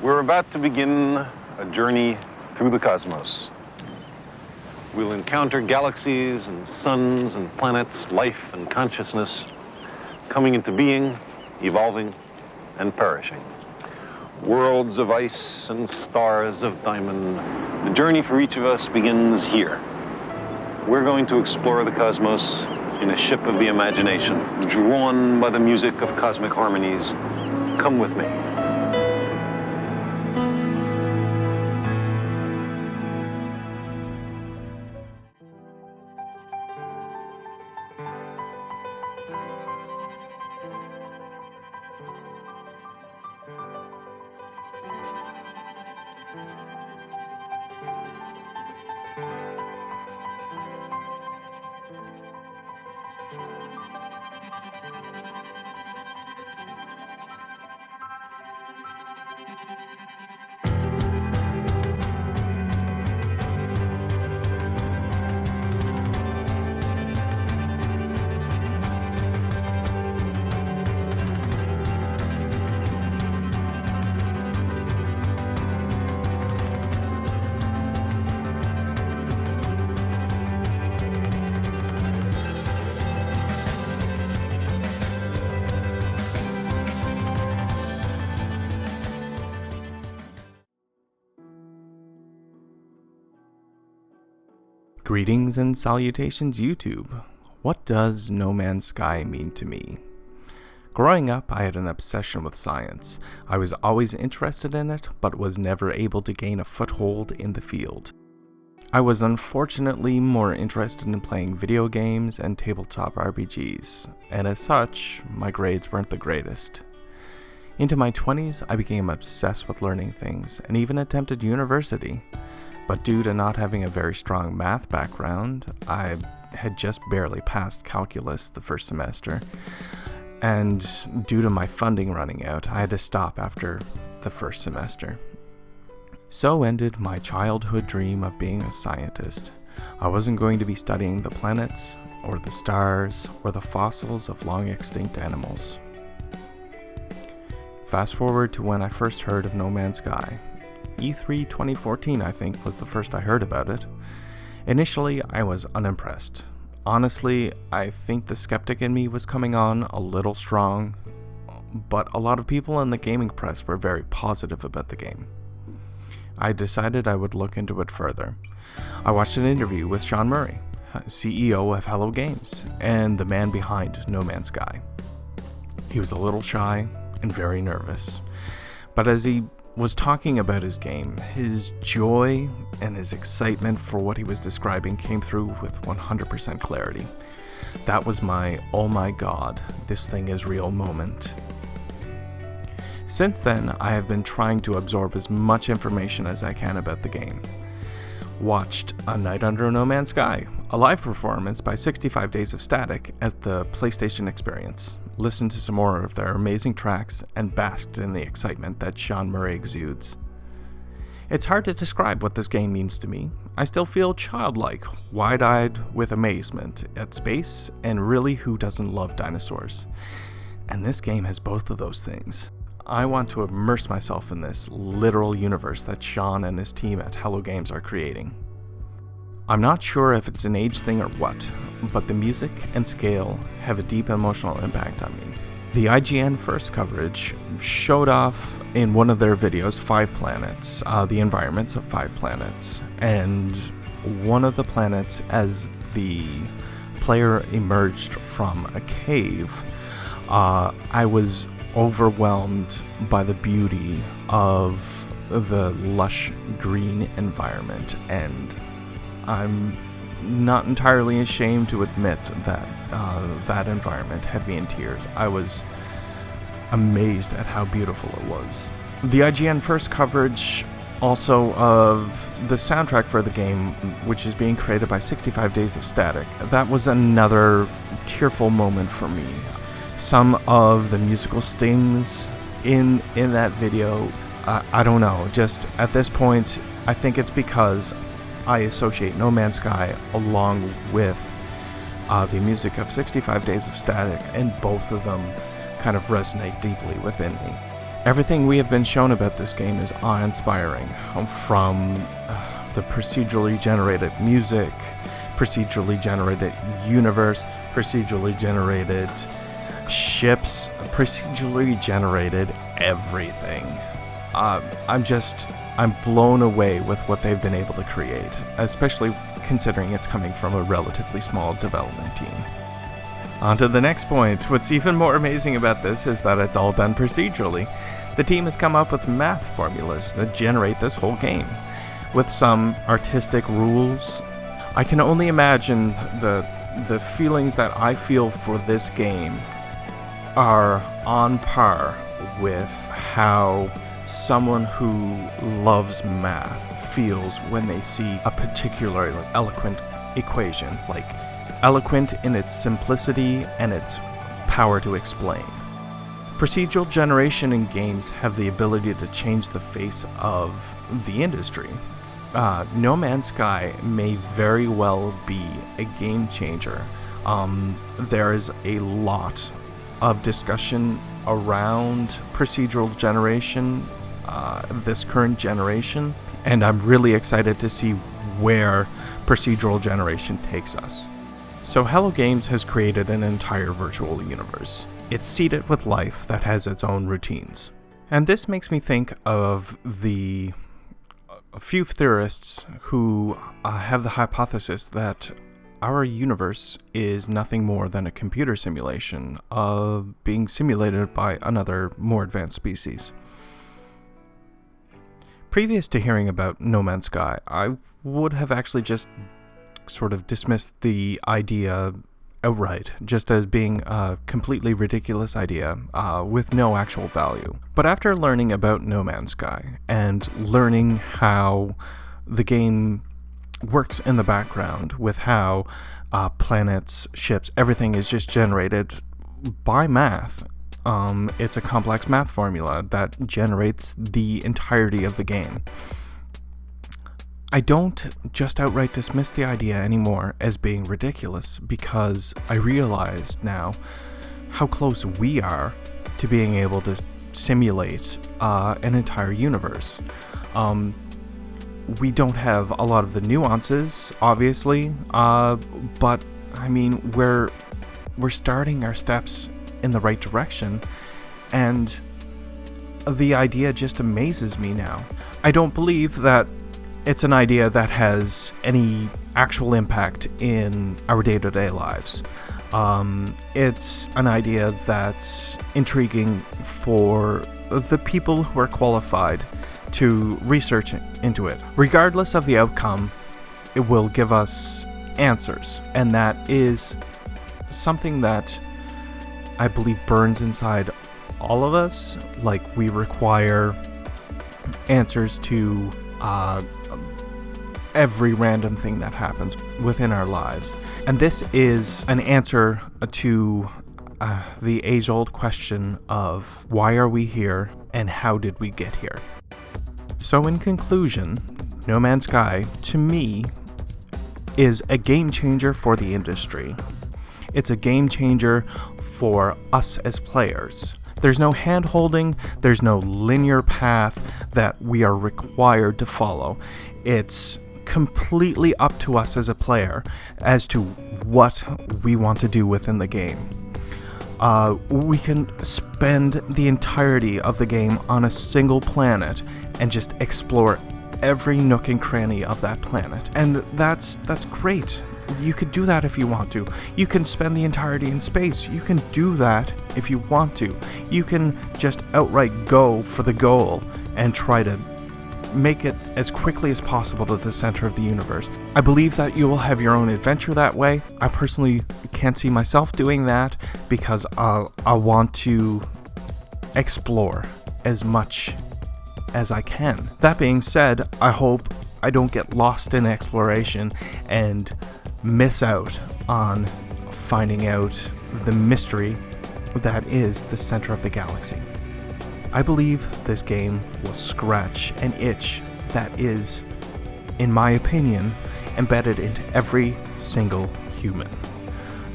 We're about to begin a journey through the cosmos. We'll encounter galaxies and suns and planets, life and consciousness, coming into being, evolving, and perishing. Worlds of ice and stars of diamond. The journey for each of us begins here. We're going to explore the cosmos in a ship of the imagination, drawn by the music of cosmic harmonies. Come with me. Greetings and salutations, YouTube. What does No Man's Sky mean to me? Growing up, I had an obsession with science. I was always interested in it, but was never able to gain a foothold in the field. I was unfortunately more interested in playing video games and tabletop RPGs, and as such, my grades weren't the greatest. Into my 20s, I became obsessed with learning things, and even attempted university. But due to not having a very strong math background, I had just barely passed calculus the first semester, and due to my funding running out, I had to stop after the first semester. So ended my childhood dream of being a scientist. I wasn't going to be studying the planets, or the stars, or the fossils of long extinct animals. Fast forward to when I first heard of No Man's Sky. E3 2014, I think, was the first I heard about it. Initially, I was unimpressed. Honestly, I think the skeptic in me was coming on a little strong, but a lot of people in the gaming press were very positive about the game. I decided I would look into it further. I watched an interview with Sean Murray, CEO of Hello Games, and the man behind No Man's Sky. He was a little shy and very nervous, but as he was talking about his game, his joy and his excitement for what he was describing came through with 100% clarity. That was my, oh my god, this thing is real moment. Since then, I have been trying to absorb as much information as I can about the game. Watched A Night Under No Man's Sky, a live performance by 65 Days of Static at the PlayStation Experience. Listened to some more of their amazing tracks and basked in the excitement that Sean Murray exudes. It's hard to describe what this game means to me. I still feel childlike, wide-eyed with amazement at space, and really, who doesn't love dinosaurs? And this game has both of those things. I want to immerse myself in this literal universe that Sean and his team at Hello Games are creating. I'm not sure if it's an age thing or what, but the music and scale have a deep emotional impact on me. The IGN First coverage showed off in one of their videos 5 planets, the environments of 5 planets, and one of the planets, as the player emerged from a cave, I was overwhelmed by the beauty of the lush green environment, and I'm not entirely ashamed to admit that that environment had me in tears. I was amazed at how beautiful it was. The IGN First coverage also of the soundtrack for the game, which is being created by 65 Days of Static, that was another tearful moment for me. Some of the musical stings in that video, I don't know, just at this point, I think it's because I associate No Man's Sky along with the music of 65 Days of Static, and both of them kind of resonate deeply within me. Everything we have been shown about this game is awe-inspiring, from the procedurally generated music, procedurally generated universe, procedurally generated ships, procedurally generated everything. I'm blown away with what they've been able to create, especially considering it's coming from a relatively small development team. On to the next point. What's even more amazing about this is that it's all done procedurally. The team has come up with math formulas that generate this whole game, with some artistic rules. I can only imagine the feelings that I feel for this game are on par with how someone who loves math feels when they see a particularly eloquent equation, like eloquent in its simplicity and its power to explain. Procedural generation in games have the ability to change the face of the industry. No Man's Sky may very well be a game changer. There is a lot of discussion around procedural generation this current generation, and I'm really excited to see where procedural generation takes us. So Hello Games has created an entire virtual universe. It's seeded with life that has its own routines. And this makes me think of a few theorists who have the hypothesis that our universe is nothing more than a computer simulation of being simulated by another, more advanced species. Previous to hearing about No Man's Sky, I would have actually just sort of dismissed the idea outright, just as being a completely ridiculous idea with no actual value. But after learning about No Man's Sky and learning how the game works in the background, with how planets, ships, everything is just generated by math. It's a complex math formula that generates the entirety of the game. I don't just outright dismiss the idea anymore as being ridiculous, because I realize now how close we are to being able to simulate an entire universe. We don't have a lot of the nuances, obviously, but I mean, we're starting our steps in the right direction, and the idea just amazes me now. I don't believe that it's an idea that has any actual impact in our day-to-day lives. It's an idea that's intriguing for the people who are qualified to research into it. Regardless of the outcome, it will give us answers, and that is something that I believe burns inside all of us. Like, we require answers to every random thing that happens within our lives. And this is an answer to the age-old question of why are we here and how did we get here? So in conclusion, No Man's Sky, to me, is a game changer for the industry. It's a game changer for us as players. There's no hand-holding, there's no linear path that we are required to follow. It's completely up to us as a player as to what we want to do within the game. We can spend the entirety of the game on a single planet and just explore every nook and cranny of that planet. And that's great. You could do that if you want to. You can spend the entirety in space. You can do that if you want to. You can just outright go for the goal and try to make it as quickly as possible to the center of the universe. I believe that you will have your own adventure that way. I personally can't see myself doing that because I want to explore as much as I can. That being said, I hope I don't get lost in exploration and miss out on finding out the mystery that is the center of the galaxy. I believe this game will scratch an itch that is, in my opinion, embedded into every single human.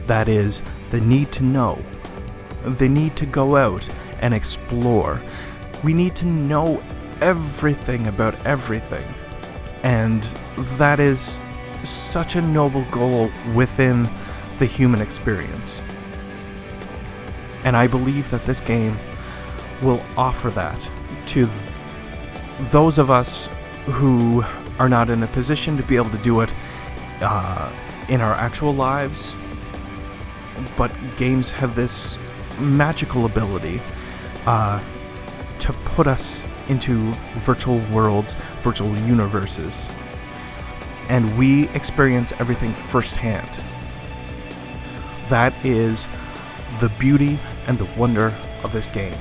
That is the need to know, the need to go out and explore, We need to know everything about everything. And that is such a noble goal within the human experience. And I believe that this game will offer that to those of us who are not in a position to be able to do it in our actual lives. But games have this magical ability to put us into virtual worlds, virtual universes. And we experience everything firsthand. That is the beauty and the wonder of this game.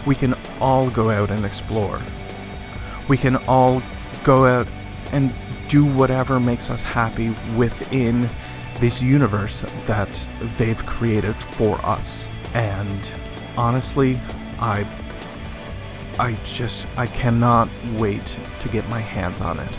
We can all go out and explore. We can all go out and do whatever makes us happy within this universe that they've created for us. And honestly, I cannot wait to get my hands on it.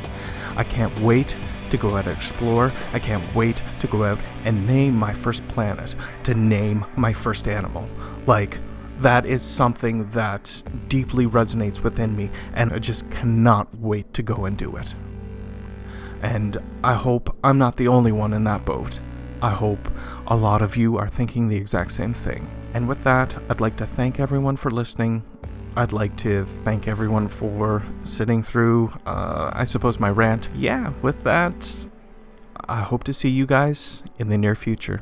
I can't wait to go out and explore. I can't wait to go out and name my first planet, to name my first animal. Like, that is something that deeply resonates within me, and I just cannot wait to go and do it. And I hope I'm not the only one in that boat. I hope a lot of you are thinking the exact same thing. And with that, I'd like to thank everyone for listening. I'd like to thank everyone for sitting through, I suppose, my rant. Yeah, with that, I hope to see you guys in the near future.